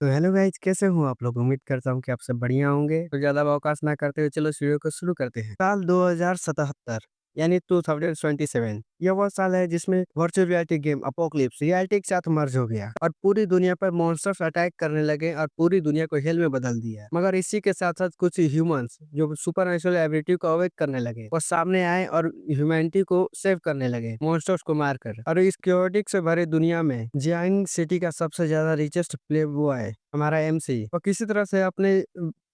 तो hello guys, कैसे हो आप लोग? उम्मीद करता हूँ कि आप सब बढ़िया होंगे। तो ज्यादा अवकाश ना करते हुए चलो इस वीडियो को शुरू करते हैं। साल 2077 यानी 2027 यह वो साल है जिसमें virtual reality game apocalypse reality के साथ मर्ज हो गया और पूरी दुनिया पर मॉन्स्टर्स अटैक करने लगे और पूरी दुनिया को हेल में बदल दिया। मगर इसी के साथ साथ कुछ ह्यूमंस जो सुपर नेचुरल एबिलिटी को अवेक करने लगे वो सामने आए और ह्यूमैनिटी को सेव करने लगे मॉन्स्टर्स को मारकर। और इस क्योटिक से भरी दुनिया में जियांग सिटी का सबसे ज्यादा रिचेस्ट प्ले बॉय हमारा एमसी वो किसी तरह से अपने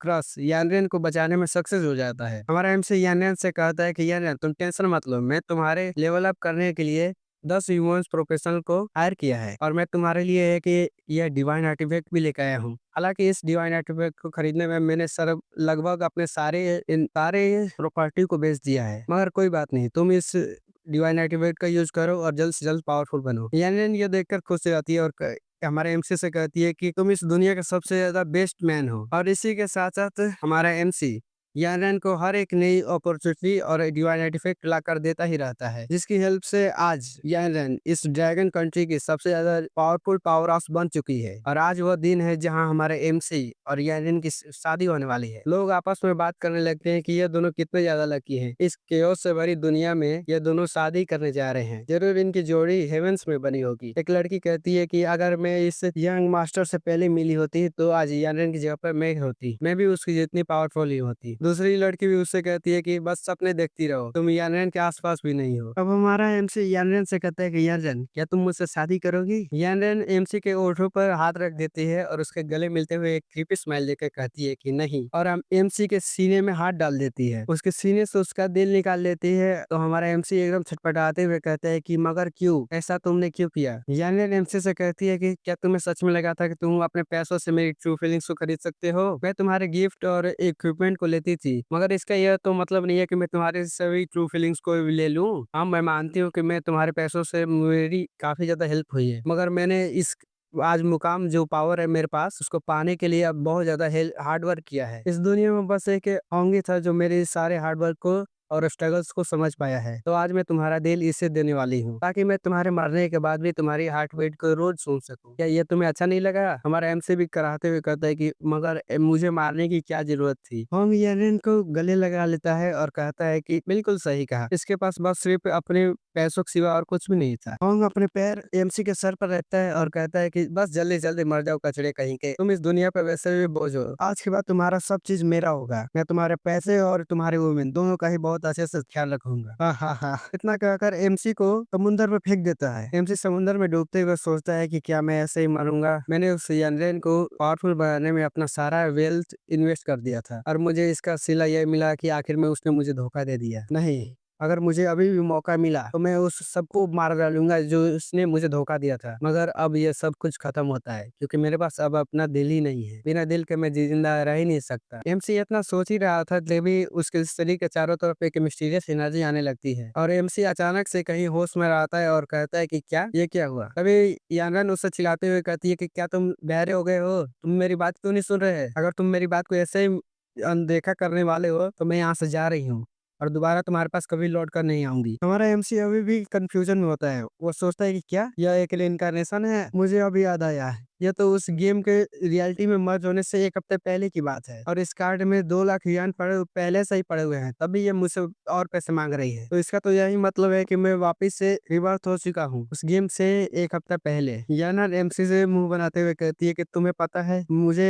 क्रश यानरेन को बचाने में सक्सेस हो जाता है। हमारा एमसी यानरेन से कहता है कि यानरेन तुम टेंशन मत लो, मैं तुम्हारे लेवल अप करने के लिए 10 ह्यूमंस प्रोफेशनल को हायर किया है और मैं तुम्हारे लिए है कि यह डिवाइन आर्टिफैक्ट भी लेकर आया हूँ। हालांकि इस डिवाइन आर्टिफैक्ट को खरीदने में मैंने सर लगभग अपने सारे प्रॉपर्टी को बेच दिया है, मगर कोई बात नहीं, तुम इस डिवाइन आर्टिफैक्ट का यूज करो और जल्द से जल्द पावरफुल बनो। यानरेन ये देखकर खुश हो जाती है और हमारे एमसी से कहती है कि तुम इस दुनिया का सबसे ज्यादा बेस्ट मैन हो। और इसी के साथ साथ हमारा एमसी यानरेन को हर एक नई अपॉर्चुनिटी और डिवाइन आर्टिफैक्ट ला कर देता ही रहता है, जिसकी हेल्प से आज यानरेन इस ड्रैगन कंट्री की सबसे ज्यादा पावरफुल पावर हाउस बन चुकी है। और आज वह दिन है जहां हमारे एमसी और यानरेन की शादी होने वाली है। लोग आपस में बात करने लगते हैं कि ये दोनों कितने ज्यादा लकी हैं। इस केओस से भरी दुनिया में ये दोनों शादी करने जा रहे हैं। जरूर इनकी जोड़ी हेवेंस में बनी होगी। एक लड़की कहती है कि अगर मैं इस यंग मास्टर से पहले मिली होती तो आज यानरेन की जगह पर मैं होती, मैं भी उसकी जितनी पावरफुल ही होती। दूसरी लड़की भी उससे कहती है कि बस सपने देखती रहो, तुम यानरेन के आसपास भी नहीं हो। अब हमारा एमसी यानरेन से कहता है कि यानरेन क्या तुम मुझसे शादी करोगी? यानरेन एमसी के ओठों पर हाथ रख देती है और उसके गले मिलते हुए एक क्रीपी स्माइल देकर कहती है कि नहीं, और हम एमसी के सीने में हाथ डाल देती है, उसके सीने से उसका दिल निकाल लेती है। तो हमारा एमसी एकदम छटपटाते हुए कहता है कि मगर क्यों, ऐसा तुमने क्यों किया? यानरेन एमसी से कहती है कि क्या तुम्हें सच में लगा था कि तुम अपने पैसों से मेरी ट्रू फीलिंग्स को खरीद सकते हो? मैं तुम्हारे गिफ्ट और इक्विपमेंट को लेती थी, मगर इसका यह तो मतलब नहीं है कि मैं तुम्हारे सभी ट्रू फीलिंग्स को भी ले लूं। हाँ, मैं मानती हूँ कि मैं तुम्हारे पैसों से मेरी काफी ज्यादा हेल्प हुई है, मगर मैंने इस आज मुकाम जो पावर है मेरे पास उसको पाने के लिए अब बहुत ज्यादा हार्ड वर्क किया है। इस दुनिया में बस एक ओंगी था जो मेरे सारे हार्ड वर्क को और स्ट्रगल्स को समझ पाया है। तो आज मैं तुम्हारा दिल इसे देने वाली हूँ ताकि मैं तुम्हारे मरने के बाद भी तुम्हारी हार्ट बीट को रोज सुन सकूं। क्या ये तुम्हें अच्छा नहीं लगा? हमारा एमसी भी कराते हुए कहता है कि मगर मुझे मारने की क्या जरूरत थी? होंग यारेन को गले लगा लेता है और कहता है कि बिल्कुल सही कहा, इसके पास बस सिर्फ अपने पैसों के सिवा और कुछ भी नहीं था। होंग अपने पैर एमसी के सर पर रखता है और कहता है कि बस जल्दी जल्दी मर जाओ कचड़े कहीं के, तुम इस दुनिया पर वैसे भी बोझ हो। आज के बाद तुम्हारा सब चीज मेरा होगा, मैं तुम्हारे पैसे और तुम्हारे वुमेन दोनों का ही बहुत अच्छे से ख्याल रखूंगा। हाँ हाँ हाँ, इतना कहकर एमसी को समुंदर में फेंक देता है। एमसी समुंदर में डूबते हुए सोचता है कि क्या मैं ऐसे ही मरूंगा? मैंने उस यानरेन को पावरफुल बनाने में अपना सारा वेल्थ इन्वेस्ट कर दिया था और मुझे इसका सिला यह मिला कि आखिर में उसने मुझे धोखा दे दिया। नहीं, अगर मुझे अभी भी मौका मिला तो मैं उस सबको मार डालूंगा जो उसने मुझे धोखा दिया था। मगर अब ये सब कुछ खत्म होता है क्योंकि मेरे पास अब अपना दिल ही नहीं है, बिना दिल के मैं जिंदा रह ही नहीं सकता। एमसी इतना सोच ही रहा था तभी उसके शरीर के चारों तरफ एक मिस्टीरियस एनर्जी आने लगती है और एमसी अचानक से कहीं होश में आता है और कहता है कि क्या ये क्या हुआ? तभी यानरन उससे चिल्लाते हुए कहती है कि क्या तुम बहरे हो गए हो? तुम मेरी बात क्यों नहीं सुन रहे? अगर तुम मेरी बात को ऐसे ही अनदेखा करने वाले हो तो मैं यहाँ से जा रही हूँ और दोबारा तुम्हारे पास कभी लौट कर नहीं आऊंगी। हमारा एमसी अभी भी कंफ्यूजन में होता है। वो सोचता है कि क्या यह एक इनकारनेशन है? मुझे अभी याद आया है, यह तो उस गेम के रियलिटी में मर्ज होने से 1 हफ्ते पहले की बात है और इस कार्ड में 2 लाख युआन पहले से ही पड़े हुए हैं, तभी ये मुझसे और पैसे मांग रही है। तो इसका तो यही मतलब है कि मैं वापिस से रिवर्स हो चुका हूँ उस गेम से 1 हफ्ता पहले। याना एमसी से मुंह बनाते हुए कहती है कि तुम्हें पता है मुझे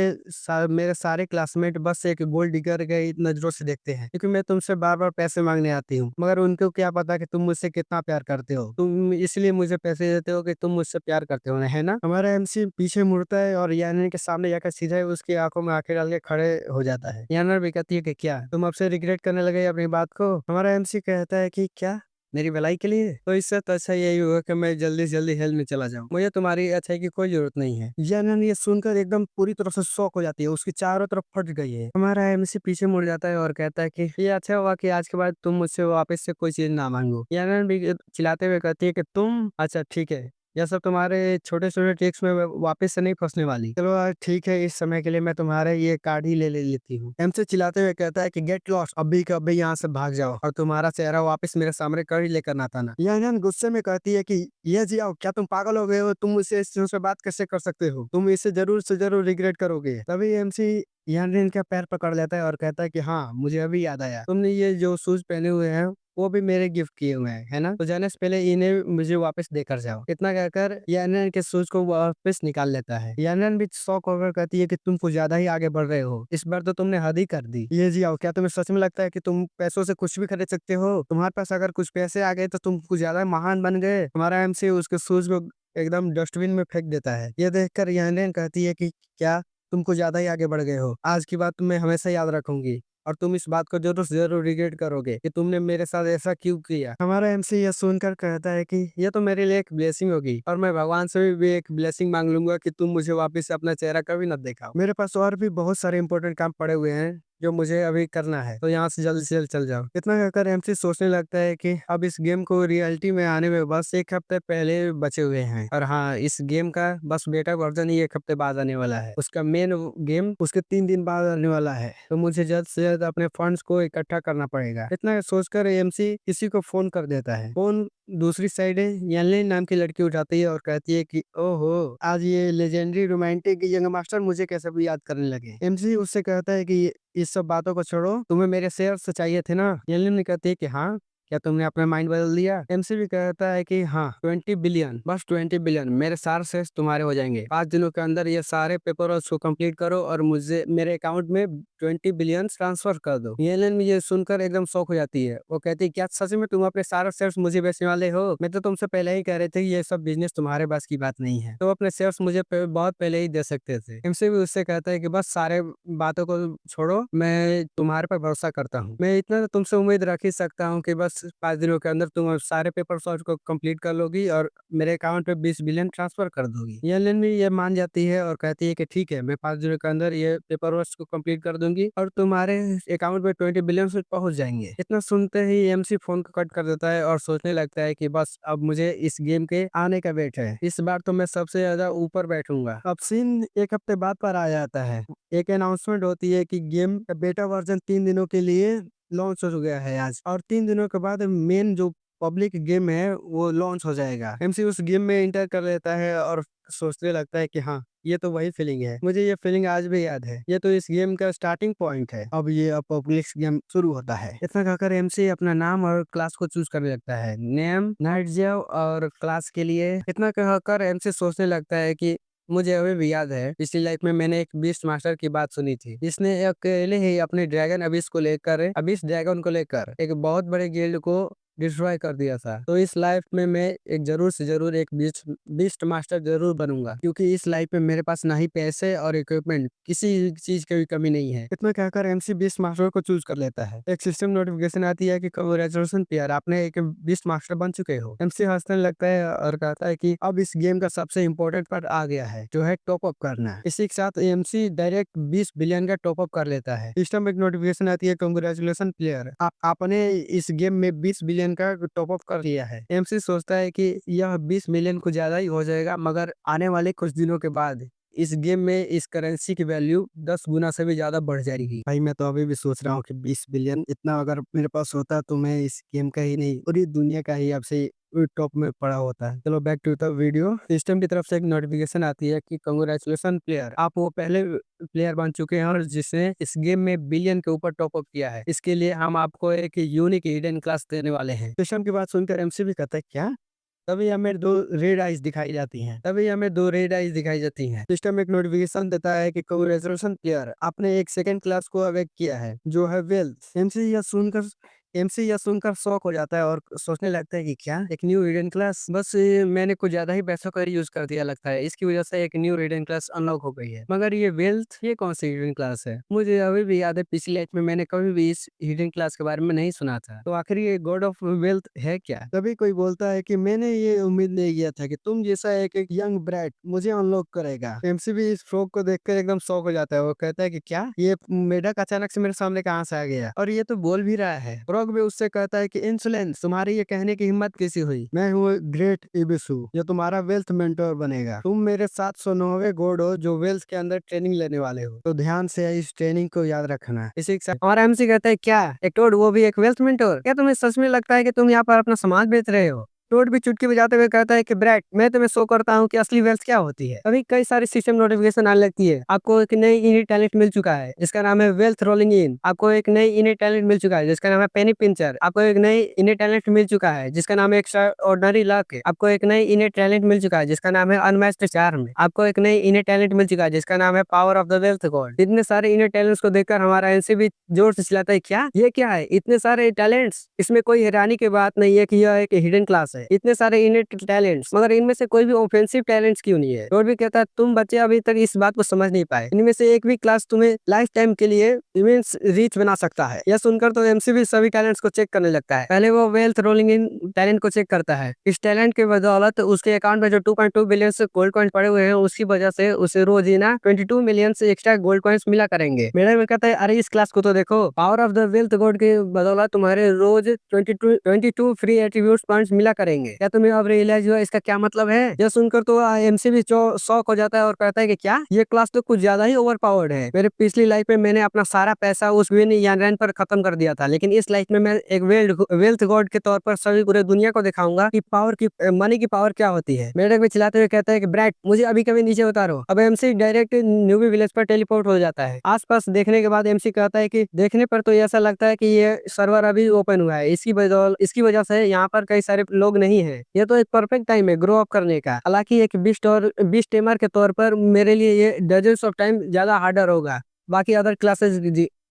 मेरे सारे क्लासमेट बस एक गोल्ड डिगर गई नजरों से देखते हैं क्योंकि मैं तुमसे बार बार पैसे मांगने आती हूँ, मगर उनको क्या पता कि तुम मुझसे कितना प्यार करते हो। तुम इसलिए मुझे पैसे देते हो कि तुम मुझसे प्यार करते हो, है ना? हमारा एमसी पीछे मुड़ता है और यानर के सामने जाकर सीधा उसकी आंखों में आंखें डाल के खड़े हो जाता है। यानर भी कहती है कि क्या तुम अब से रिग्रेट करने लगे अपनी बात को? हमारा एमसी कहता है कि क्या मेरी भलाई के लिए? तो इससे तो अच्छा यही होगा कि मैं जल्दी से जल्दी हेल में चला जाऊं, मुझे तुम्हारी अच्छाई की कोई जरूरत नहीं है। यानर ये सुनकर एकदम पूरी तरह से शॉक हो जाती है, उसकी चारों तरफ फट गई है। हमारा एमसी पीछे मुड़ जाता है और कहता है कि ये अच्छा हुआ कि आज के बाद तुम मुझसे वापस से कोई चीज ना मांगो। यानर भी चिल्लाते हुए कहती है कि तुम अच्छा ठीक है, यह सब तुम्हारे छोटे-छोटे ट्रिक्स में वापस से नहीं फँसने वाली। चलो ठीक है, इस समय के लिए मैं तुम्हारे ये कार्ड ही ले लेती हूँ। एमसी चिल्लाते हुए कहता है कि गेट लॉस्ट, अभी के अभी यहाँ से भाग जाओ और तुम्हारा चेहरा वापस मेरे सामने कभी लेकर ना आना। यानयान गुस्से में कहती है कि ये जियाओ, क्या तुम पागल हो गए हो? तुम मुझसे इस तरह से बात कैसे कर सकते हो? तुम इसे ज़रूर से ज़रूर रिग्रेट करोगे। तभी एमसी यानयान का पैर पकड़ लेता है और कहता है कि हाँ, मुझे अभी याद आया। तुमने ये जो शूज़ पहने हुए हैं वो भी मेरे गिफ्ट किए हुए हैं, है ना? तो जाने से पहले इन्हें मुझे वापस देकर जाओ। इतना कहकर यानन के शूज़ को वापस निकाल लेता है। यानन भी शॉक होकर कहती है कि तुम कुछ ज़्यादा ही आगे बढ़ रहे हो। इस बार तो तुमने हद ही कर दी। ये जियाओ, क्या तुम्हें सच में लगता है कि तुम पैसों से कुछ भी खरीद सकते हो? तुम्हारे पास अगर कुछ पैसे आ गए तो तुम कुछ ज़्यादा महान बन गए। हमारा एमसी उसके शूज़ को एकदम डस्टबिन में फेंक देता है। ये देखकर यानन कहती है कि क्या तुम कुछ ज़्यादा ही आगे बढ़ गए हो? आज की बात मैं हमेशा याद रखूँगी। और तुम इस बात को ज़रूर से ज़रूर रिग्रेट करोगे कि तुमने मेरे साथ ऐसा क्यों किया। हमारा एमसी यह सुनकर कहता है कि ये तो मेरे लिए एक ब्लेसिंग होगी और मैं भगवान से भी एक ब्लेसिंग मांग लूंगा कि तुम मुझे वापस से अपना चेहरा कभी न दिखाओ। मेरे पास और भी बहुत सारे इंपॉर्टेंट काम पड़े हुए हैं जो मुझे अभी करना है, तो यहाँ से जल्द चल जाओ। इतना कहकर एमसी सोचने लगता है कि अब इस गेम को रियलिटी में आने में बस एक हफ्ते पहले बचे हुए हैं और हाँ, इस गेम का बस बेटा वर्जन ही एक हफ्ते बाद आने वाला है। उसका मेन गेम उसके 3 दिन बाद आने वाला है, तो मुझे जल्द से जल्द अपने फंड्स को इकट्ठा करना पड़ेगा। इतना सोचकर एमसी किसी को फोन कर देता है। फोन दूसरी साइड यानलिन नाम की लड़की उठाती है और कहती है कि ओहो, आज ये लेजेंडरी रोमांटिक यंग मास्टर मुझे कैसे भी याद करने लगे। एमसी उससे कहता है कि इस सब बातों को छोड़ो, तुम्हें मेरे शेयर से चाहिए थे ना? यानलिन ने कहती है कि हाँ, क्या तुमने अपना माइंड बदल दिया? एमसी भी कहता है कि हाँ, 20 बिलियन, बस 20 बिलियन मेरे सारे शेयर्स तुम्हारे हो जाएंगे। 5 दिनों के अंदर ये सारे पेपर वर्क को कंप्लीट करो और मुझे मेरे अकाउंट में 20 बिलियन ट्रांसफर कर दो। येलन ये सुनकर एकदम शौक हो जाती है। वो कहती है क्या सच में तुम अपने सारे शेयर्स मुझे बेचने वाले हो? मैं तो तुमसे पहले ही कह रहे थे कि ये सब बिजनेस तुम्हारे बस की बात नहीं है, तो अपने शेयर्स मुझे बहुत पहले ही दे सकते थे। एमसी भी उससे कहता है कि बस सारे बातों को छोड़ो, मैं तुम्हारे पर भरोसा करता हूँ। मैं इतना तो तुमसे उम्मीद रख ही सकता हूँ कि बस 5 दिनों के अंदर तुम सारे पेपर सॉर्ट को कंप्लीट कर लोगी और मेरे अकाउंट में 20 बिलियन ट्रांसफर कर दोगी। येलन भी ये मान जाती है और कहती है कि ठीक है, मैं 5 दिनों के अंदर ये पेपर वर्क को कंप्लीट कर दूंगी और तुम्हारे अकाउंट में 20 बिलियन से पहुंच जाएंगे। इतना सुनते ही एमसी फोन को कट कर देता है और सोचने लगता है कि बस अब मुझे इस गेम के आने का वेट है। इस बार तो मैं सबसे ज्यादा ऊपर बैठूंगा। अब सीन एक हफ्ते बाद पर आ जाता है। एक अनाउंसमेंट होती है कि गेम का बेटा वर्जन 3 दिनों के लिए लॉन्च हो गया है आज, और 3 दिनों के बाद मेन जो पब्लिक गेम है वो लॉन्च हो जाएगा। एमसी उस गेम में इंटर कर लेता है और सोचने लगता है कि हाँ, ये तो वही फीलिंग है, मुझे ये फीलिंग आज भी याद है। ये तो इस गेम का स्टार्टिंग पॉइंट है। अब ये पब्लिक गेम शुरू होता है। इतना कहकर एमसी अपना नाम और क्लास को चूज करने लगता है। नेम नाइटजेव और क्लास के लिए इतना कहकर एमसी सोचने लगता है कि मुझे अभी भी याद है, पिछली लाइफ में मैंने एक बीस्ट मास्टर की बात सुनी थी। इसने अकेले ही अपने ड्रैगन अबिस ड्रैगन को लेकर एक बहुत बड़े गिल्ड को डिस्ट्रॉय कर दिया था। तो इस लाइफ में मैं एक जरूर से जरूर एक बीस्ट मास्टर जरूर बनूंगा, क्योंकि इस लाइफ में मेरे पास ना ही पैसे और इक्विपमेंट, किसी चीज की भी कमी नहीं है। इतना कहकर एमसी बीस्ट मास्टर को चूज कर लेता है। एक सिस्टम नोटिफिकेशन आती है कि कांग्रेचुलेशन प्लेयर, आपने एक बीस्ट मास्टर बन चुके हो। एमसी हंसने लगता है और कहता है कि अब इस गेम का सबसे इम्पोर्टेंट पार्ट आ गया है, जो है टॉप अप करना। इसी के साथ एमसी डायरेक्ट 20 बिलियन का टॉप अप कर लेता है। सिस्टम में एक नोटिफिकेशन आती है, कांग्रेचुलेशन प्लेयर, आपने इस गेम में 20 बिलियन का टॉप अप कर लिया है। एमसी सोचता है कि यह 20 मिलियन कुछ ज्यादा ही हो जाएगा, मगर आने वाले कुछ दिनों के बाद इस गेम में इस करेंसी की वैल्यू 10 गुना से भी ज्यादा बढ़ जाएगी। भाई मैं तो अभी भी सोच रहा हूँ कि 20 बिलियन इतना अगर मेरे पास होता तो मैं इस गेम का ही नहीं, पूरी दुनिया का ही आपसे टॉप में पड़ा होता है। चलो back to the video. System की तरफ से एक नोटिफिकेशन आती है कि कांग्रेचुलेशन प्लेयर, आप वो पहले प्लेयर बन चुके हैं और जिसने इस गेम में बिलियन के ऊपर टॉप अप किया है। इसके लिए हम आपको एक यूनिक हिडन क्लास देने वाले हैं। सिस्टम की बात सुनकर एमसी भी कहता है क्या? तभी हमें दो रेड आइज दिखाई जाती हैं। सिस्टम एक नोटिफिकेशन देता है कि कांग्रेचुलेशन प्लेयर, आपने एक सेकंड क्लास को अवेक किया है, जो है वेल्थ। एमसी यह सुनकर शॉक हो जाता है और सोचने लगता है कि क्या, एक न्यू हिडन क्लास? बस मैंने कुछ ज्यादा ही पैसों का यूज कर दिया लगता है, इसकी वजह से एक न्यू हिडन क्लास अनलॉक हो गई है। मगर ये वेल्थ, ये कौन सी हिडन क्लास है? मुझे अभी भी याद है, पिछली लाइफ में मैंने कभी भी इस हिडन क्लास के बारे में नहीं सुना था। तो आखिर ये गॉड ऑफ वेल्थ है क्या? तभी कोई बोलता है कि मैंने ये उम्मीद नहीं किया था कि तुम जैसा एक यंग ब्राइट मुझे अनलॉक करेगा। एमसी भी इस फ्रॉग को देखकर एकदम शॉक हो जाता है। वो कहता है कि क्या, ये मेढक अचानक से मेरे सामने कहाँ से आ गया? और ये तो बोल भी रहा है। फ्रॉग भी उससे कहता है कि इंसोलेंस, तुम्हारी ये कहने की हिम्मत कैसी हुई? मैं हूँ ग्रेट इबिसु, जो तुम्हारा वेल्थ मेंटोर बनेगा। तुम मेरे 709वें गॉड हो जो वेल्थ के अंदर ट्रेनिंग लेने वाले हो, तो ध्यान से इस ट्रेनिंग को याद रखना। इसी के साथ और एमसी कहता है क्या एक टोड, वो भी एक वेल्थ मेंटोर? क्या तुम्हें सच में लगता है कि तुम यहाँ पर अपना समाज बेच रहे हो? टोड भी चुटकी बजाते हुए कहता है कि ब्रैट, मैं तुम्हें शो करता हूँ कि असली वेल्थ क्या होती है। अभी कई सारी सिस्टम नोटिफिकेशन आने लगती है। आपको एक नई इनी टैलेंट मिल चुका है जिसका नाम है वेल्थ रोलिंग इन। आपको एक नई इनी टैलेंट मिल चुका है जिसका नाम है पेनी पिंचर। आपको एक नई इनी टैलेंट मिल चुका है जिसका नाम है एक्स्ट्रा ऑर्डिनरी लक। आपको एक नई इनी टैलेंट मिल चुका है जिसका नाम है अनमैच्ड चार्म। आपको एक नई इनी टैलेंट मिल चुका है जिसका नाम है power of the wealth God. इतने सारे इनी टैलेंट्स को देखकर हमारा एनसी भी जोर से चिल्लाता है, क्या ये क्या है? इतने सारे टैलेंट्स, इसमें कोई हैरानी की बात नहीं है कि यह एक हिडन क्लास है। इतने सारे टैलेंट्स, मगर इनमें से कोई भी ऑफेंसिव टैलेंट्स क्यों नहीं है? और भी कहता है तुम बच्चे अभी तक इस बात को समझ नहीं पाए, इनमें से एक भी क्लास तुम्हें लाइफ टाइम के लिए इमेंस रीच बना सकता है। यह सुनकर तो एमसी भी सभी टैलेंट्स को चेक करने लगता है। पहले वो वेल्थ रोलिंग इन टैलेंट को चेक करता है। इस टैलेंट के बदौलत उसके अकाउंट में जो 2.2 बिलियन गोल्ड कॉइन पड़े हुए हैं, उसकी वजह से उसे रोज ही ना 22 मिलियन से एक्स्ट्रा गोल्ड कॉइन्स मिला करेंगे। मेरे में कहता है अरे इस क्लास को तो देखो, power of the wealth God के बदौलत तुम्हारे रोज 22 फ्री एट्रीब्यूट पॉइंट्स मिला करेंगे। क्या तुम्हें अब रियलाइज हुआ इसका क्या मतलब है? यह सुनकर तो एमसी भी शॉक हो जाता है और कहता है कि क्या ये क्लास तो कुछ ज्यादा ही ओवर पावर्ड है। मेरे पिछली लाइफ में मैंने अपना सारा पैसा उस विन यान पर खत्म कर दिया था, लेकिन इस लाइफ में मैं एक वेल्थ गॉड के तौर पर सभी पूरे दुनिया को दिखाऊंगा कि पावर की मनी की पावर क्या होती है। मेढक भी चिल्लाते हुए कहता है कि ब्रैट, मुझे अभी कभी नीचे उतारो। अब एमसी डायरेक्ट न्यूबी विलेज पर टेलीपोर्ट हो जाता है। आसपास देखने के बाद एमसी कहता है कि देखने पर तो ऐसा लगता है कि ये सर्वर अभी ओपन हुआ है, इसकी वजह से यहाँ पर कई सारे लोग नहीं है। ये तो एक परफेक्ट टाइम है ग्रो अप करने का। हालांकि एक बीस्ट टेमर के तौर पर मेरे लिए ये डजन्स ऑफ टाइम ज्यादा हार्डर होगा बाकी अदर क्लासेस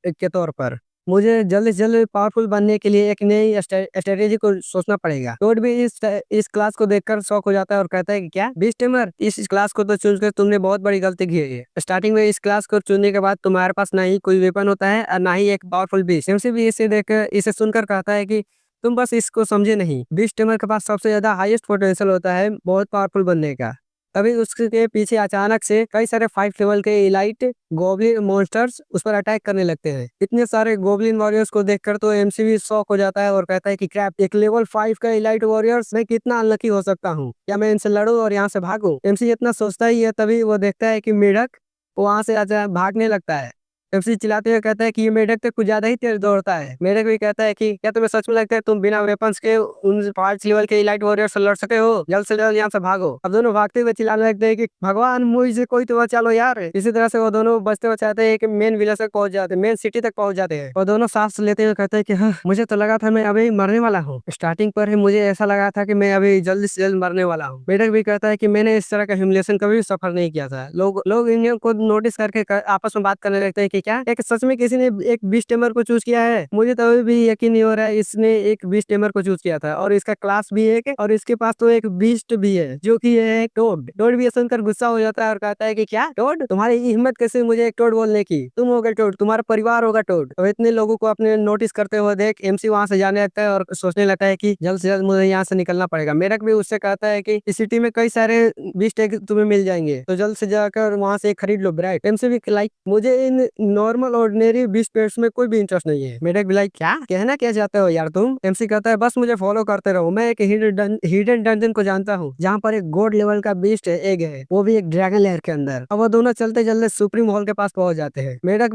के तौर पर। मुझे जल्द से जल्द पावरफुल बनने के लिए एक नई स्ट्रेटेजी को सोचना पड़ेगा। टोड भी इस क्लास को देखकर शॉक हो जाता है और कहता है कि क्या बीस्ट टेमर, इस क्लास को तो चूज कर तुमने बहुत बड़ी गलती की है। स्टार्टिंग में इस क्लास को चुनने के बाद तुम्हारे पास ना ही कोई वेपन होता है और ना ही एक पावरफुल बीस्ट। एमसी भी इसे सुनकर कहता है कि तुम बस इसको समझे नहीं, बीस्ट टेमर के पास सबसे ज्यादा हाईएस्ट पोटेंशियल होता है बहुत पावरफुल बनने का। तभी उसके पीछे अचानक से कई सारे 5 लेवल के इलाइट गोब्लिन मॉन्स्टर्स उस पर अटैक करने लगते हैं। इतने सारे गोब्लिन वॉरियर्स को देखकर तो एमसी भी शॉक हो जाता है और कहता है कि क्रैप, एक लेवल 5 का इलाइट वॉरियर्स, मैं कितना अनलकी हो सकता हूँ? क्या मैं इनसे लड़ूं और यहाँ से भागूं? एमसी इतना सोचता ही है, तभी वो देखता है कि मेढक वहां से भागने लगता है। एमसी चिल्लाते हुए कहता है कि ये मेढक तो कुछ ज्यादा ही तेज दौड़ता है। मेढक भी कहता है कि क्या तुम्हें सच में लगता है तुम बिना वेपन्स के उन 5 लेवल के इलाइट वॉरियर से लड़ सके हो? जल्द से जल्द यहाँ से भागो। अब दोनों भागते हुए चिल्लाने लगते हैं कि भगवान मुझे कोई तो बचा लो यार। इसी तरह से वो दोनों बचते बचाते एक मेन विलेज तक पहुंच जाते हैं, मेन सिटी तक पहुंच जाते हैं। और दोनों सांस लेते हुए कहते हैं कि हाँ, मुझे तो लगा था मैं अभी मरने वाला हूँ। स्टार्टिंग पर ही मुझे ऐसा लगा था कि मैं अभी जल्द से जल्द मरने वाला हूँ। मेढक भी कहता है कि मैंने इस तरह का ह्यूमिलिएशन कभी सफर नहीं किया था। लोग इन को नोटिस करके आपस में बात करने लगते हैं कि क्या एक सच में किसी ने एक बीस्ट टेमर को चूज किया है? मुझे तो अभी भी यकीन नहीं हो रहा है इसने एक बीस्ट टेमर को चूज किया था, और इसका क्लास भी है और इसके पास तो एक बीस्ट भी है जो कि है टोड। टोड भी सुनकर गुस्सा हो जाता है और कहता है कि क्या टोड, तुम्हारी हिम्मत कैसे मुझे एक टोड बोलने की? तुम होगा टोड, तुम्हारा परिवार होगा टोड। और इतने लोगों को अपने नोटिस करते हुए देख एमसी वहां से जाने लगता है और सोचने लगता है कि जल्द से जल्द मुझे यहाँ से निकलना पड़ेगा। मेढक भी उससे कहता है कि इस सिटी में कई सारे बीस्ट तुम्हें मिल जाएंगे, तो जल्द से जाकर वहां से खरीद लो ब्राइट। एमसी भी लाइक मुझे in normal ordinary beast pets में कोई भी इंटरेस्ट नहीं है। मेढक भी लाइक क्या कहना क्या चाहते हो यार तुम? एमसी कहता है बस मुझे फॉलो करते रहो, मैं एक हिडन डंजन को जानता हूँ जहाँ पर एक गॉड लेवल का बीस्ट एग है, वो भी एक ड्रैगन लेयर के अंदर। अब वो दोनों चलते चलते सुप्रीम हॉल के पास पहुंच जाते हैं। मेढक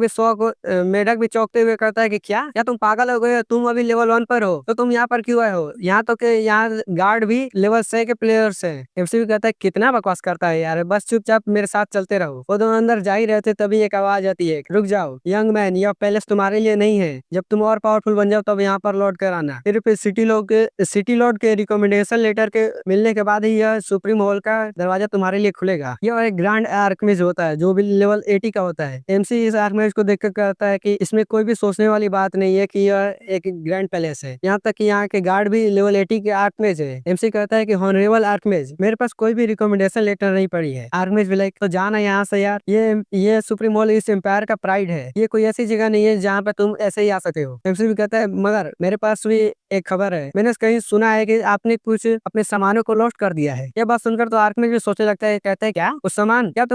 भी चौंकते हुए कहता है कि क्या तुम पागल हो गए? तुम अभी लेवल 1 पर हो तो तुम यहाँ पर क्यों आए हो? यहाँ तो के यहाँ गार्ड भी लेवल 6 के प्लेयर्स हैं। एमसी भी कहता है कितना बकवास करता है यार, बस चुपचाप मेरे साथ चलते रहो। वो दोनों अंदर जा ही रहते तभी एक आवाज आती है, रुक जाओ यंग मैन, यह पैलेस तुम्हारे लिए नहीं है। जब तुम और पावरफुल बन जाओ तब यहाँ पर लौट कर आना। सिर्फ सिटी लॉर्ड के रिकमेंडेशन लेटर के मिलने के बाद ही यह सुप्रीम हॉल का दरवाजा तुम्हारे लिए खुलेगा। यह एक ग्रैंड आर्कमेज होता है जो भी लेवल 80 का होता है। एमसी इस आर्कमेज को देखकर कहता है कि इसमें कोई भी सोचने वाली बात नहीं है कि यह एक ग्रैंड पैलेस है। यहाँ तक कि यहाँ के गार्ड भी लेवल 80 के आर्कमेज है। एमसी कहता है कि हॉनरेबल आर्कमेज, मेरे पास कोई भी रिकमेंडेशन लेटर नहीं पड़ी है। आर्कमेज भी लाइक तो जाना यहाँ से यार, ये सुप्रीम हॉल इस एम्पायर का प्राइड है। ये कोई ऐसी जगह नहीं है जहाँ पे तुम ऐसे ही आ सके हो। एमसी भी कहता है मगर मेरे पास भी एक खबर है, मैंने कहीं सुना है कि आपने कुछ अपने सामानों को लॉस्ट कर दिया है। यह बात सुनकर तो आर्कमिज भी सोचने लगता है, कहता है क्या उस सामान, क्या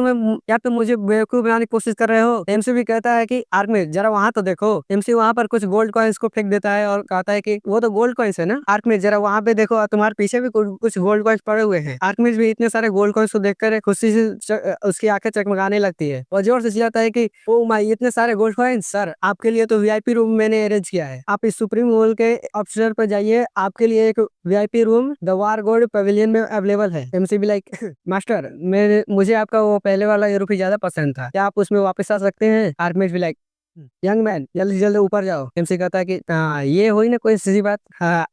तुम मुझे बेवकूफ बनाने की कोशिश कर रहे हो। एमसी भी कहता है कि आर्कमिज जरा वहाँ तो देखो। एमसी वहाँ पर कुछ गोल्ड कॉइन्स को फेंक देता है और कहता है कि वो तो गोल्ड कॉइन्स है ना। आर्कमिज जरा वहाँ पे देखो, तुम्हारे पीछे भी कुछ गोल्ड कॉइन्स पड़े हुए हैं। आर्कमिज भी इतने सारे गोल्ड कॉइन्स को देखकर खुशी से उसकी आंखें चकमकाने लगती है और जोर से चिल्लाता है कि ओ माय, इतने सारे गोल्ड कॉइन्स सर, आपके लिए तो वीआईपी रूम मैंने अरेंज किया है। आप इस सुप्रीम मॉल के ऑफिसर पर जाइए, आपके लिए एक VIP room the war gold pavilion में अवेलेबल है। एमसी भी लाइक मास्टर, मुझे आपका वो पहले वाला यूरोपी ज्यादा पसंद था, क्या आप उसमें वापस आ सकते हैं। आर्कमिज भी लाइक यंग मैन जल्दी जल्दी ऊपर जाओ। एमसी कहता है कि ये हुई ना कोई सीधी बात।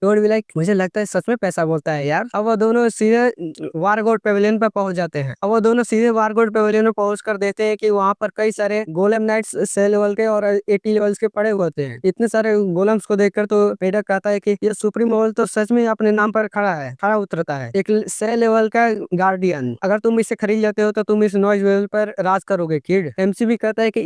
टोड भी लाइक मुझे लगता है सच में पैसा बोलता है यार। अब वो दोनों सीधे वारगोड पेविलियन पर पहुंच जाते हैं। अब वो दोनों सीधे वारगोड पेविलियन में पहुंच कर देते हैं कि वहाँ पर कई सारे गोलम नाइट्स से लेवल के और 80 लेवल्स के पड़े होते हैं। इतने सारे गोलम्स को देखकर तो मेडक कहता है कि ये सुप्रीम मॉल तो सच में अपने नाम पर खड़ा उतरता है। एक से लेवल का गार्डियन, अगर तुम इसे खरीद लेते हो तो तुम इस नॉइज लेवल पर राज करोगे किड। एमसी भी कहता है कि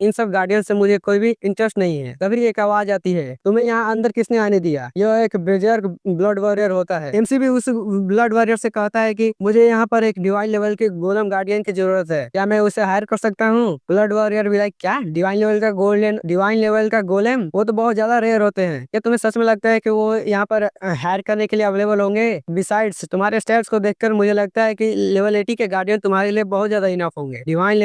इन सब गार्डियन से मुझे कोई भी इंटरेस्ट नहीं है। तभी एक आवाज आती है, तुम्हें यहाँ अंदर किसने आने दिया। यह एक बेजर्क ब्लड वॉरियर होता है। एमसी भी उस ब्लड वॉरियर से कहता है कि मुझे यहाँ पर एक डिवाइन लेवल के गोलम गार्डियन की जरूरत है, क्या मैं उसे हायर कर सकता हूँ। ब्लड वॉरियर भी लाइक क्या डिवाइन लेवल का गोलेम, वो तो बहुत ज्यादा रेयर होते हैं। क्या तुम्हें सच में लगता है कि वो यहाँ पर हायर करने के लिए अवेलेबल होंगे। बिसाइड्स तुम्हारे स्टेट्स को देखकर मुझे लगता है कि लेवल 80 के गार्डियन तुम्हारे लिए बहुत ज्यादा इनफ होंगे। डिवाइन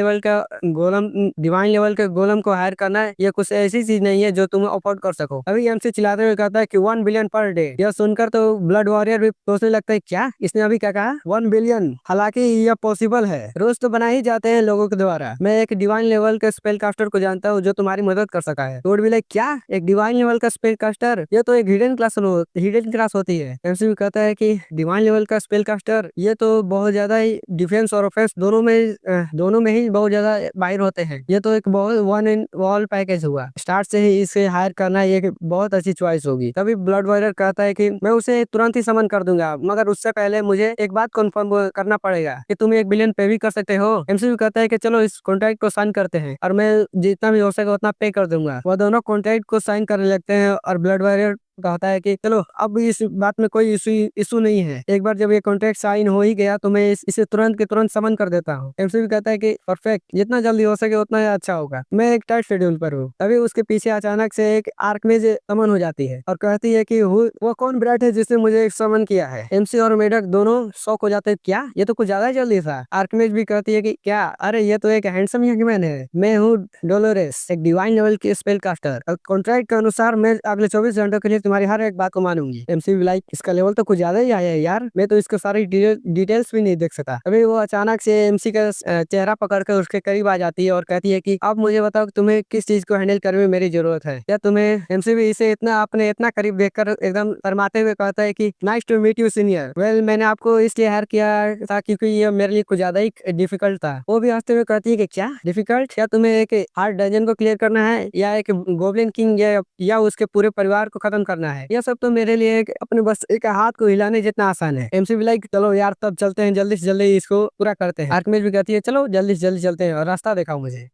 लेवल के गोलम को हायर करना है, ये कुछ ऐसी चीज नहीं है जो तुम अफोर्ड कर सको। अभी एमसी चिल्लाते हुए कहता है कि 1 बिलियन पर डे। यह सुनकर तो ब्लड वॉरियर भी सोचने लगता है क्या इसने अभी क्या कहा 1 बिलियन। हालांकि यह पॉसिबल है, रोज तो बना ही जाते हैं लोगों के द्वारा। मैं एक डिवाइन लेवल के स्पेल कास्टर को जानता हूँ जो तुम्हारी मदद कर सका है। टोड भी लाइक क्या एक डिवाइन लेवल का स्पेल कास्टर, यह तो एक हिडन क्लास होती है। एमसी भी कहता है कि डिवाइन लेवल का स्पेल कास्टर ये तो बहुत ज्यादा ही डिफेंस और ऑफेंस दोनों में ही बहुत ज्यादा माहिर होते हैं। ये तो एक बहुत वन इन ऑल पैकेज हुआ, स्टार्ट से ही इसे हायर करना ये बहुत अच्छी चॉइस होगी। तभी ब्लड वॉरियर कहता है कि मैं उसे तुरंत ही समन कर दूंगा, मगर उससे पहले मुझे एक बात कंफर्म करना पड़ेगा कि तुम 1 बिलियन पे भी कर सकते हो। एमसीयू कहता है कि चलो इस कॉन्ट्रैक्ट को साइन करते हैं और मैं जितना भी हो सके उतना पे कर दूंगा। वो दोनों कॉन्ट्रैक्ट को साइन करने लगते हैं और ब्लड वॉरियर कहता है कि चलो अब इस बात में कोई इशू नहीं है, एक बार जब ये कॉन्ट्रैक्ट साइन हो ही गया तो मैं इसे तुरंत के तुरंत समन कर देता हूँ। एमसीबी कहता है कि परफेक्ट, जितना जल्दी हो सके उतना अच्छा होगा, मैं एक टाइट शेड्यूल पर हूँ। तभी उसके पीछे अचानक से एक आर्कमेज समन हो जाती है और कहती है कि वो कौन ब्रैट है जिसने मुझे समन किया है। एमसी और मेडक दोनों शॉक हो जाते हैं, क्या ये तो कुछ ज्यादा ही जल्दी था। आर्कमेज भी कहती है कि क्या, अरे ये तो एक हैंडसम यंग मैन है, मैं हूँ डोलोरेस, एक डिवाइन लेवल की स्पेल कास्टर। कॉन्ट्रैक्ट के अनुसार मैं अगले 24 घंटों के लिए तुम्हारी हर एक बात को मानूंगी। एमसी भी लाइक इसका लेवल तो कुछ ज्यादा ही आया है यार, मैं तो इसके सारी डिटेल्स भी नहीं देख सकता। अभी वो अचानक से एमसी का चेहरा पकड़कर उसके करीब आ जाती है और कहती है कि अब मुझे बताओ तुम्हें किस चीज को हैंडल करने में मेरी जरूरत है। क्या तुम्हें। एमसी भी इसे अपने इतना करीब देखकर एकदम शर्माते हुए कहता है कि nice to meet you senior. Well मैंने आपको इसलिए हायर किया था क्योंकि ये मेरे लिए कुछ ज्यादा ही डिफिकल्ट था। वो भी हंसते हुए कहती है कि क्या डिफिकल्ट, क्या तुम्हें एक हार्ड डंजन को क्लियर करना है या एक गोब्लिन किंग या उसके पूरे परिवार को खत्म करना है। यह सब तो मेरे लिए अपने बस एक हाथ को हिलाने जितना आसान है। एमसी भी लाइक चलो यार तब चलते हैं, जल्दी से जल्दी इसको पूरा करते हैं। आर्कमेज भी कहती है चलो जल्दी से जल्दी चलते हैं और रास्ता दिखाओ मुझे।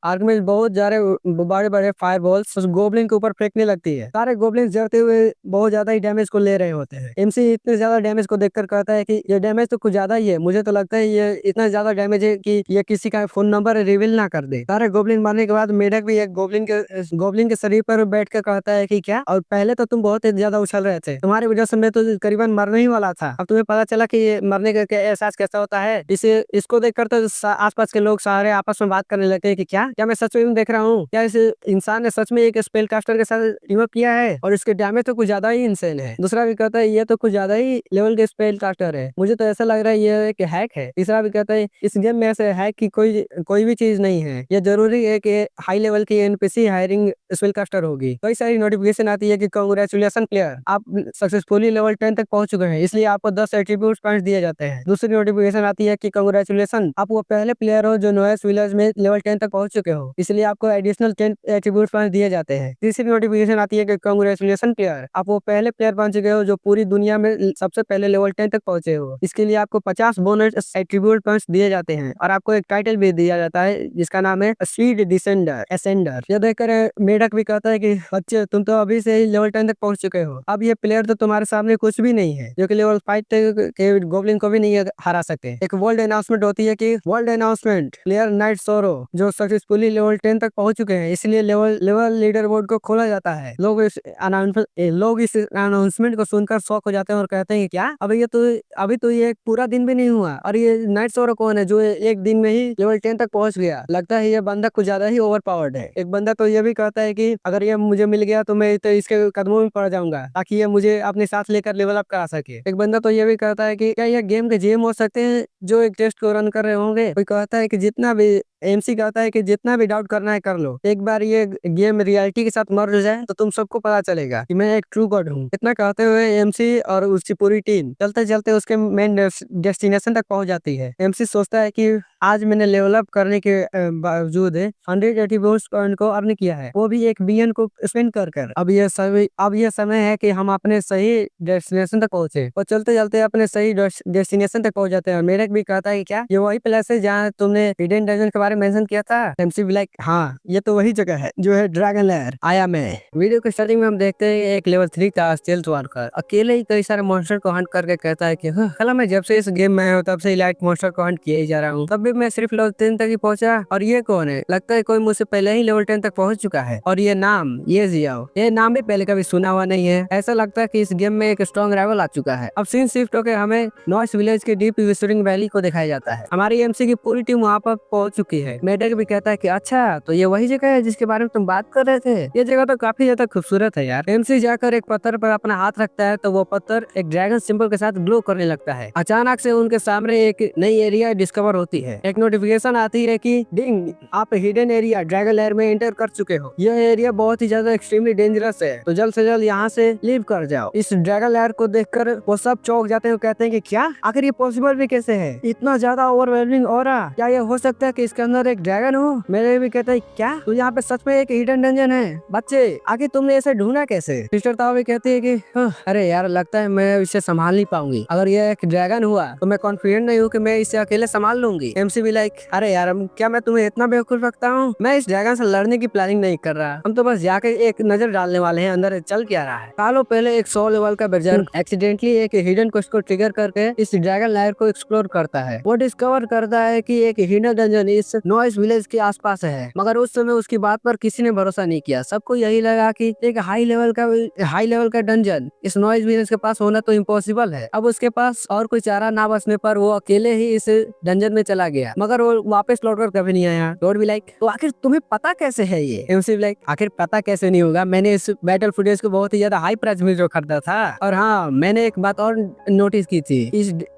आर्कमेज बहुत बड़े बड़े फायर बॉल्स उस गोब्लिन के ऊपर फेंकने लगती है। सारे गोब्लिन जड़ते हुए बहुत ज्यादा ही डैमेज को ले रहे होते हैं। एमसी इतने ज्यादा डैमेज को देखकर कहता है कि ये डैमेज तो कुछ ज्यादा ही है, मुझे तो लगता है ये इतना ज्यादा डैमेज है कि ये किसी का फोन नंबर रिवील ना कर दे। सारे गोब्लिन मारने के बाद मेढक भी एक गोब्लिन के शरीर पर बैठ कर कहता है कि क्या, और पहले तो तुम बहुत ही ज्यादा उछल रहे थे, तुम्हारी वजह से मैं तो करीबन मरने ही वाला था, अब तुम्हें पता चला कि ये मरने का एहसास कैसा होता है। इसको देखकर तो आसपास के लोग सारे आपस में बात करने लगते हैं कि क्या मैं सच में देख रहा हूँ, क्या इस इंसान ने सच में एक स्पेल कास्टर के साथ टीम अप किया है और इसके डैमेज तो कुछ ज्यादा ही इंसेन है। दूसरा भी कहता है ये तो कुछ ज्यादा ही लेवल के स्पेल कास्टर है, मुझे तो ऐसा लग रहा है ये एक हैक है। तीसरा भी कहता है इस गेम में ऐसे हैक की कोई भी चीज नहीं है, ये जरूरी है कि हाई लेवल की एनपीसी हायरिंग स्पेल कास्टर होगी। कई सारी नोटिफिकेशन आती है कि कांग्रेचुलेशन प्लेयर, आप सक्सेसफुली लेवल 10 तक पहुंच चुके हैं, इसलिए आपको 10 एट्रीब्यूट पॉइंट्स दिए जाते हैं। दूसरी नोटिफिकेशन आती है कि कांग्रेचुलेशन, आप वो पहले प्लेयर हो जो नोएस विलेज में लेवल 10 तक पहुंच चुके हो, इसलिए आपको एडिशनल 10 एट्रीब्यूट पॉइंट दिए जाते हैं। तीसरी नोटिफिकेशन आती है कि कांग्रेचुलेशन प्लेयर, आप वो पहले प्लेयर बन चुके हो जो पूरी दुनिया में सबसे पहले लेवल 10 तक पहुंचे हो। इसके लिए आपको 50 बोनस एट्रीब्यूट पॉइंट्स दिए जाते हैं और आपको एक टाइटल भी दिया जाता है जिसका नाम है स्वीड डिसेंडर एसेंडर। यह देखकर मेढक भी कहता है कि बच्चे तुम तो अभी से ही लेवल 10 तक पहुंच चुके हो, अब ये प्लेयर तो तुम्हारे सामने कुछ भी नहीं है जो कि लेवल 5 तक के गोब्लिन को भी नहीं हरा सकते। एक वर्ल्ड अनाउंसमेंट होती है कि वर्ल्ड अनाउंसमेंट प्लेयर नाइट सोरो जो सक्सेसफुली लेवल 10 तक पहुंच चुके हैं, इसलिए लेवल लीडर बोर्ड को खोला जाता है। लोग इस अनाउंसमेंट को सुनकर शॉक हो जाते हैं और कहते हैं क्या अभी तो ये पूरा दिन भी नहीं हुआ और ये नाइट सोरो कौन है जो एक दिन में ही लेवल 10 तक पहुंच गया, लगता है ये बंदा कुछ ज्यादा ही ओवर पावर्ड है। एक बंदा तो ये भी कहता है कि अगर ये मुझे मिल गया तो मैं तो इसके कदमों में पड़ जाऊंगा ताकि ये मुझे अपने साथ लेकर लेवल अप करा सके। एक बंदा तो ये भी कहता है कि क्या ये गेम के जीएम हो सकते हैं जो एक टेस्ट को रन कर रहे होंगे। कोई कहता है कि जितना भी एमसी कहता है कि जितना भी डाउट करना है कर लो, एक बार ये गेम रियलिटी के साथ मर्ज हो जाए तो तुम सबको पता चलेगा कि मैं एक ट्रू गॉड हूँ। इतना कहते हुए एमसी और उसकी पूरी टीम चलते चलते उसके मेन डेस्टिनेशन तक पहुंच जाती है। एमसी सोचता है कि आज मैंने लेवल अप करने के बावजूद 180 पॉइंट को अर्न किया है, वो भी एक बिलियन को स्पेंड कर। अब ये समय है कि हम अपने सही डेस्टिनेशन तक पहुंचे। और चलते चलते अपने सही डेस्टिनेशन तक पहुंच जाते हैं। मेरक भी कहता है कि क्या ये वही प्लेस है जहाँ तुमने हिडन डंजन के बारे में मेंशन किया था। एमसी भी लाइक हाँ ये तो वही जगह है जो है ड्रैगन लेयर आया मैं। वीडियो के स्टार्टिंग में हम देखते हैं एक लेवल 3 का स्टेल्थ वॉकर अकेले ही कई सारे मॉन्स्टर को हंट करके कहता है कि कल मैं जब से इस गेम में आया तब से लाइट मॉन्स्टर को हंट किए ही जा रहा हूँ, तब भी मैं सिर्फ लेवल 10 तक ही पहुंचा। और ये कौन है, लगता है कोई मुझसे पहले ही लेवल 10 तक पहुंच चुका है। और ये नाम ये जियाओ, ये नाम भी पहले कभी सुना हुआ नहीं है। ऐसा लगता है कि इस गेम में एक स्ट्रॉन्ग राइवल आ चुका है। अब सीन शिफ्ट होकर हमें नॉइस विलेज के डीप विस्टरिंग वैली को दिखाया जाता है। हमारी एमसी की पूरी टीम वहाँ पर पहुंच चुकी है। मेडक भी कहता है कि अच्छा तो ये वही जगह है जिसके बारे में तुम बात कर रहे थे, ये जगह तो काफी ज्यादा खूबसूरत है यार। एमसी जाकर एक पत्थर पर अपना हाथ रखता है तो वो पत्थर एक ड्रैगन सिंबल के साथ ग्लो करने लगता है। अचानक से उनके सामने एक नई एरिया डिस्कवर होती है। एक नोटिफिकेशन आती है कि डिंग आप हिडन एरिया ड्रैगन लेयर में एंटर कर चुके हो। यह एरिया बहुत ही ज्यादा एक्सट्रीमली डेंजरस है तो जल्द से जल्द यहाँ से लीव कर जाओ। इस ड्रैगन लेयर को देखकर वो सब चौंक जाते हैं, कहते हैं कि क्या आखिर ये पॉसिबल भी कैसे है, इतना ज्यादा ओवरवेलमिंग ऑरा, क्या ये हो सकता है कि इसके अंदर एक ड्रैगन हो। मेरे भी कहते हैं क्या तो यहाँ पे सच में एक हिडन डंजन है, बच्चे आगे तुमने इसे ढूंढा कैसे। सिस्टर ताओ भी कहती है कि अरे यार लगता है मैं इसे संभाल नहीं पाऊंगी, अगर ये एक ड्रैगन हुआ तो मैं कॉन्फिडेंट नहीं हूँ कि मैं इसे अकेले संभाल लूंगी। एमसी भी लाइक अरे यार क्या मैं तुम्हें इतना बेवकूफ रखता हूँ, मैं इस ड्रैगन से लड़ने की प्लानिंग नहीं कर रहा, हम तो बस जाके एक नजर डालने वाले हैं अंदर चल क्या रहा है। सालों पहले एक 100 लेवल का बर्जर एक्सीडेंटली एक हिडन क्वेस्ट को ट्रिगर करके इस ड्रैगन लेयर को एक्सप्लोर करता है। वो डिस्कवर करता है कि एक हिडन डंजन इस नॉइस विलेज के आसपास है, मगर उस समय उसकी बात पर किसी ने भरोसा नहीं किया। सबको यही लगा कि एक हाई लेवल का डंजन इस नॉइस विलेज के पास होना तो इम्पॉसिबल है। अब उसके पास और कोई चारा ना बचने पर वो अकेले ही इस डंजन में चला गया, मगर वो वापस लौटकर कभी नहीं आया। लॉर्ड भी लाइक तो आखिर तुम्हें पता कैसे है ये। एमसी भी लाइक आखिर पता कैसे नहीं होगा, मैंने इस बैटल फुटेज को बहुत ही ज्यादा हाई प्राइस में जो खरीदा था। और हाँ मैंने एक बात और नोटिस की थी,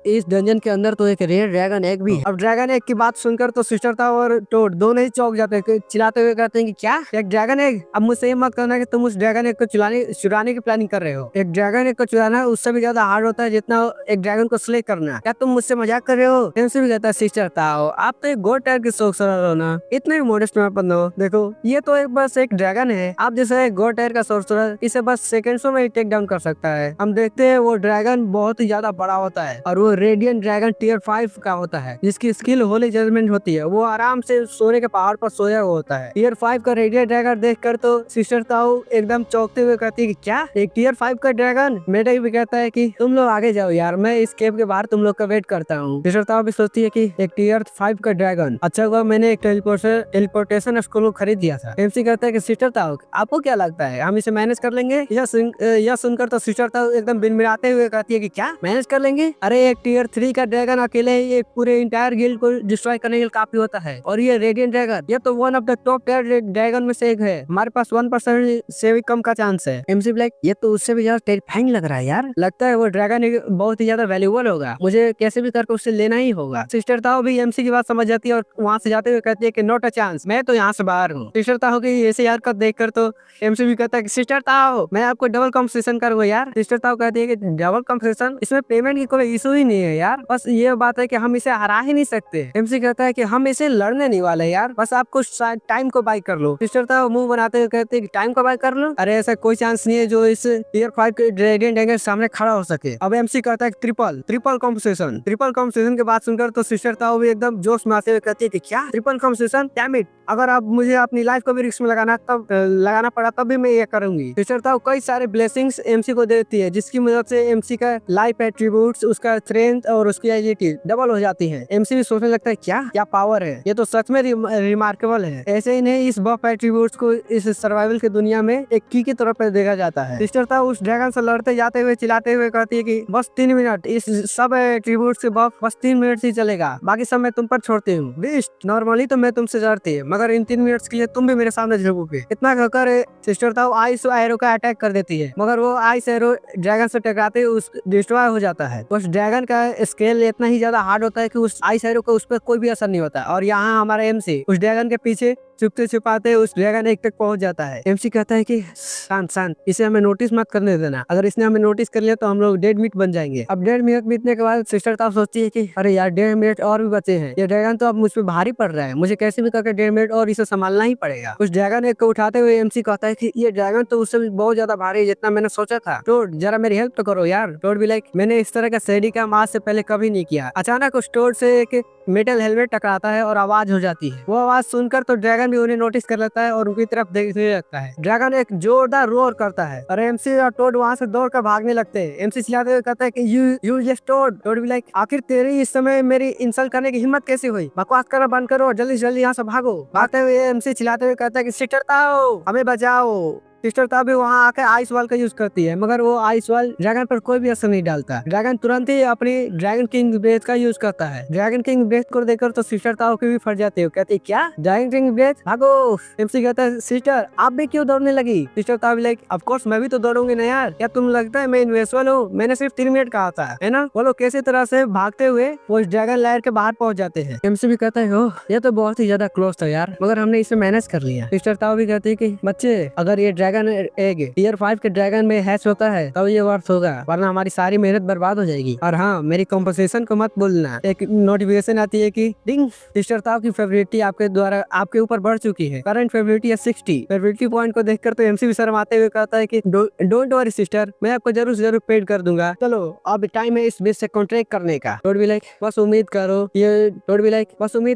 इस डंजन के अंदर तो एक रेयर ड्रैगन एग भी है। अब ड्रैगन एग की बात सुनकर तो सिस्टर था और टोड दोनों ही चौंक जाते हैं, चिल्लाते हुए कहते हैं कि क्या एक ड्रैगन एग। अब मुझसे ये मत करना कि तुम उस ड्रैगन एग को चुराने की प्लानिंग कर रहे हो। एक ड्रैगन एग को चुराना उससे भी ज्यादा हार्ड होता है जितना एक ड्रैगन को स्ले करना। क्या तुम मुझसे मजाक कर रहे हो। एमसी भी कहता है सिस्टर ताओ आप तो एक गॉड टाइप के शौक हो ना, इतने भी मॉडेस्ट में मत हो। देखो ये तो बस एक ड्रैगन है, आप जैसे एक गॉड टाइप का सोर्सरर इसे बस सेकंड्सों में टेक डाउन कर सकता है। हम देखते हैं वो ड्रैगन बहुत ही ज्यादा बड़ा होता है और वो रेडियंट ड्रैगन टियर 5 का होता है जिसकी स्किल होली जजमेंट होती है। वो आराम से सोने के पहाड़ पर सोया हुआ होता है। टियर 5 का रेडियंट ड्रैगन देखकर तो सिस्टर ताऊ एकदम चौंकते हुए कहती है कि क्या एक टियर 5 का ड्रैगन। मेडक भी कहता है कि तुम लोग आगे जाओ यार, मैं इस केव के बाहर तुम लोग का वेट करता हूँ। सिस्टर ताऊ भी सोचती है कि एक टियर 5 का ड्रैगन, अच्छा हुआ मैंने एक टेलीपोर्टेशन स्कूल को खरीद दिया था। एमसी कहता है कि सिस्टर ताऊ आपको क्या लगता है हम इसे मैनेज कर लेंगे। यह सुनकर तो सिस्टर ताऊ एकदम बिनबिनाते हुए कहती है कि क्या मैनेज कर लेंगे, अरे एक टियर 3 का ड्रैगन अकेले ही एक पूरे इंटायर गिल्ड को डिस्ट्रॉय करने के लिए काफी होता है। और ये रेडियंट ड्रैगन ये तो one of the top tier dragon में से एक है, हमारे पास 1% से भी कम का चांस है। एमसी ब्लैक ये तो उससे भी ज्यादा टेरिफाइंग लग रहा है यार, लगता है वो ड्रैगन बहुत ही ज्यादा वैल्यूएबल होगा, मुझे कैसे भी करके उससे लेना ही होगा। सिस्टर ताओ भी एमसी की बात समझ जाती है और वहाँ से जाते हुए कहती है कि नॉट अ चांस, मैं तो यहाँ से बाहर हूँ। सिस्टर ताओ की ऐसे हरकत देखकर तो एमसी भी कहता है कि सिस्टर ताओ मैं आपको डबल कॉम्पिटिशन करूंगा यार। सिस्टर ताओ कहती है कि डबल कॉम्पिटिशन, इसमें पेमेंट की कोई इशू ही नहीं है यार, बस ये बात है कि हम इसे हरा ही नहीं सकते। एमसी कहता है कि हम इसे लड़ने नहीं वाले यार, बस आप कुछ टाइम को बाय कर लो। सिस्टर था मुंह बनाते हुए कहते कि टाइम को बाय कर लो। अरे ऐसा कोई चांस नहीं है जो इस टीयर 5 के रेडिएंट एंगल सामने खड़ा हो सके। अब एमसी कहता है triple triple compensation. Triple compensation के बात सुनकर तो सिस्टर था भी एकदम जोश में आते हुए कहती है कि क्या ट्रिपल कॉम्पनसेशन, डैम इट, अगर आप मुझे अपनी लाइफ को भी रिस्क में लगाना पड़ा तब भी मैं ये करूंगी। सिस्टर था कई सारे ब्लेसिंग्स एमसी को देती है, जिसकी मदद से एमसी का लाइफ एट्रीब्यूट्स, उसका स्ट्रेंथ और उसकी एजिलिटी डबल हो जाती है। एमसी भी सोचने लगता है क्या क्या पावर है, ये तो सच में रिमार्केबल है। ऐसे ही नहीं, इस बफ एट्रीब्यूट्स को इस सर्वाइवल की दुनिया में एक की तरफ पे देखा जाता है। सिस्टर था उस ड्रैगन से लड़ते जाते हुए चिल्लाते हुए कहती है कि बस 3 मिनट, इस सब एट्रीब्यूट्स के बफ बस 3 मिनट ही चलेगा, बाकी सब मैं तुम पर छोड़ती हूँ। बीस्ट, नॉर्मली तो मैं तुमसे डरती है, मगर इन 3 मिनट्स के लिए तुम भी मेरे सामने झुकोगे। इतना कहकर सिस्टर था आइस एरो का अटैक कर देती है, मगर वो आइस एरो ड्रैगन से टकराते उस डिस्ट्रॉय हो जाता है। उस ड्रैगन का स्केल इतना ही ज्यादा हार्ड होता है कि उस आइस एरो को उस पर कोई भी असर नहीं होता। और यहाँ हमारा एमसी उस ड्रैगन के पीछे छुपते छुपाते उस ड्रैगन एक तक पहुंच जाता है। एमसी कहता है कि शांत शांत, इसे हमें नोटिस मत करने देना, अगर इसने हमें नोटिस कर लिया तो हम लोग डेड मीट बन जाएंगे। अब 1.5 मिनट बीतने के बाद सिस्टर ताप सोचती है कि अरे यार 1.5 मिनट और भी बचे हैं, ये ड्रैगन तो अब मुझ पे भारी पड़ रहा है, मुझे कैसे भी करके 1.5 मिनट और इसे संभालना ही पड़ेगा। उस ड्रैगन एक को उठाते हुए एमसी कहता है कि ये ड्रैगन तो उससे भी बहुत ज्यादा भारी है जितना मैंने सोचा था, टोड जरा मेरी हेल्प तो करो यार। टोड भी लाइक मैंने इस तरह का सैडी काम आज से पहले कभी नहीं किया। अचानक उस टोड से एक मेटल हेलमेट टकराता है और आवाज हो जाती है। वो आवाज सुनकर तो ड्रैगन भी उन्हें नोटिस कर लेता है और उनकी तरफ देखने लगता है। ड्रैगन एक जोरदार रोर करता है और एमसी और टोड वहां से दौड़कर भागने लगते हैं। एमसी चिल्लाते हुए कहता है कि यू जस्ट टोड। टोड भी लाइक आखिर तेरी इस समय मेरी इंसल्ट करने की हिम्मत कैसे हुई, बकवास करना बंद करो और जल्दी जल्दी यहाँ से भागो। भागते हुए एमसी चिल्लाते हुए कहता है कि सिस्टर ताओ हमें बचाओ। सिस्टर ताओ भी वहाँ आकर आइस वॉल का यूज करती है, मगर वो आइस वॉल ड्रैगन पर कोई भी असर नहीं डालता। ड्रैगन तुरंत ही अपनी ड्रैगन किंग ब्रेथ का यूज करता है। ड्रैगन किंग ब्रेथ को देखकर तो सिस्टर ताओ की भी फट जाती है, कहती है क्या ड्रैगन किंग ब्रेथ, भागो। एमसी कहता है सिस्टर आप भी क्यों दौड़ने लगी। Sister Tao like of course मैं भी तो दौड़ूंगी ना यार, क्या तुम लगता है मैं इनविजिबल हूँ, मैंने सिर्फ 3 मिनट कहा था, है ना। वो लोग कैसी तरह से भागते हुए वो इस ड्रैगन लेयर के बाहर पहुंच जाते हैं। एमसी भी कहता है ओह ये तो बहुत ही ज्यादा क्लोज था यार, मगर हमने इसे मैनेज कर लिया। सिस्टर ताओ भी कहती है कि बच्चे अगर ये ड्रैगन एग टीयर 5 के ड्रैगन में हैच होता है तब ये वर्थ होगा, वरना हमारी सारी मेहनत बर्बाद हो जाएगी। और हाँ मेरी कॉम्पनसेशन को मत भूलना। एक नोटिफिकेशन आती है कि डिंग, सिस्टर ताओ की फेवरेटिटी आपके द्वारा आपके ऊपर बढ़ चुकी है, करंट फेवरेटिटी है 60। फेवरेटिटी पॉइंट को देखकर तो एमसी भी शर्माते हुए कहता है कि डोंट वरी सिस्टर, मैं आपको जरूर पेड कर दूंगा। चलो अब टाइम है इस बेस से कॉन्ट्रैक्ट करने का। टोड भी लाइक बस उम्मीद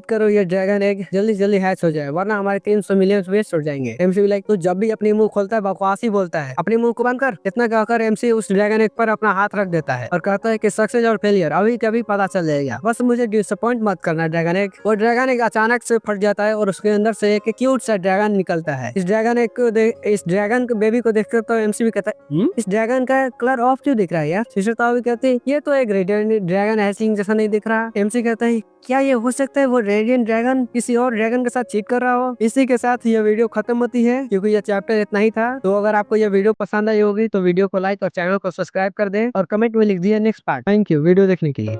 करो ये ड्रैगन एग जल्दी जल्दी हैच हो जाए, वरना हमारे 300 मिलियन वेस्ट हो जाएंगे। एमसी भी लाइक तो जब भी अपनी मुंह खोलता है बकवास ही बोलता है, अपने मुंह को बंद कर। इतना कहकर एमसी उस ड्रैगन एग पर अपना हाथ रख देता है और कहता है कि सक्सेस और फेलियर अभी कभी पता चल जाएगा, बस मुझे डिसअपॉइंट मत करना ड्रैगन एग। वो ड्रैगन एग अचानक से फट जाता है और उसके अंदर से एक क्यूट सा ड्रैगन निकलता है। इस ड्रैगन के बेबी को देखकर तो एमसी भी कहता है इस ड्रैगन का कलर ऑफ क्यों दिख रहा है यार। सिस्टर ताओ भी कहती है ये तो एक रेडिएंट ड्रैगन हैचिंग जैसा नहीं दिख रहा। एमसी कहता है क्या ये हो सकता है वो रेडिएंट ड्रैगन किसी और ड्रैगन के साथ चीट कर रहा हो। इसी के साथ ये वीडियो खत्म होती है, क्योंकि ये चैप्टर इतना ही था। तो अगर आपको ये वीडियो पसंद आई होगी तो वीडियो को लाइक और चैनल को सब्सक्राइब कर दें और कमेंट में लिख दिया next part. Thank you video देखने के लिए।